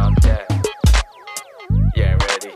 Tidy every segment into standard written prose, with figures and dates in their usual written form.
out there. Yeah, ready.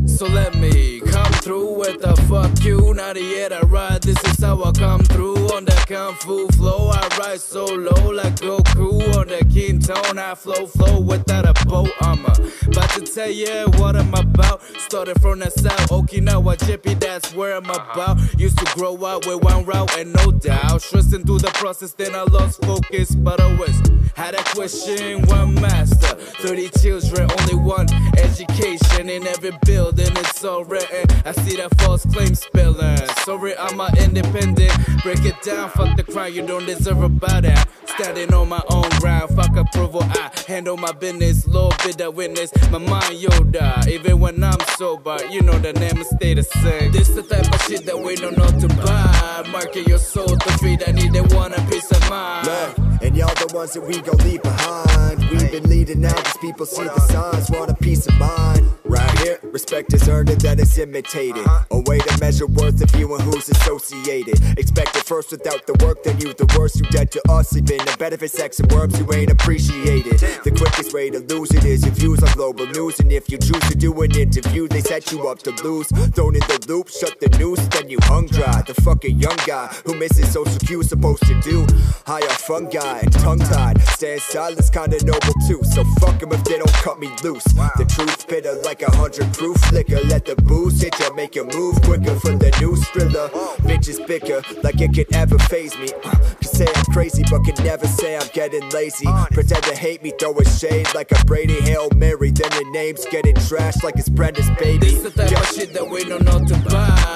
So let me come through with the fuck you. Not yet I ride, this is how I come through. On the kung fu flow, I ride so low like Goku. On the keen tone, I flow without a boat. I'm about to tell you what I'm about. Started from the south, Okinawa, Jippy, that's where I'm about. Used to grow up with one route and no doubt. Stressing through the process, then I lost focus. But always had a question, one master. 30 children, only one education. In every building, it's all written. I see that false claim spilling. Sorry, I'm an independent. Break it down, fuck the crime, you don't deserve about that. Standing on my own ground, fuck approval, I handle my business. Lord be the witness, my mind Yoda. Even when I'm sober, you know the name will stay the same. This the type of shit that we don't know to buy. Market your soul to feed, I need that one, a peace of mind. Look, and y'all the ones that we gon' leave behind. We've been leading now, these people see the signs, want a peace of mind. Right here, respect is earned and that is imitated. A way to measure worth of you and who's associated. Expect it first without the work, then you the worst. You dead to us, sleeping in benefits, sex and worms, you ain't appreciated. The quickest way to lose it is your views on global news. And if you choose to do an interview, they set you up to lose. Thrown in the loop, shut the noose, then you hung dry. The fucking young guy who misses social cues supposed to do. High off fungi and tongue-tied. Stand silence kinda noble too. So fuck them if they don't cut me loose. The truth bitter like 100 proof liquor. Let the booze hit ya, make you move quicker for the new thriller. Bitches bicker like it could ever phase me. Can say I'm crazy but can never say I'm getting lazy. Pretend to hate me, throw a shade like a Brady Hail Mary. Then your name's getting trashed like it's Brenda's baby. This the type of shit that we don't know to buy.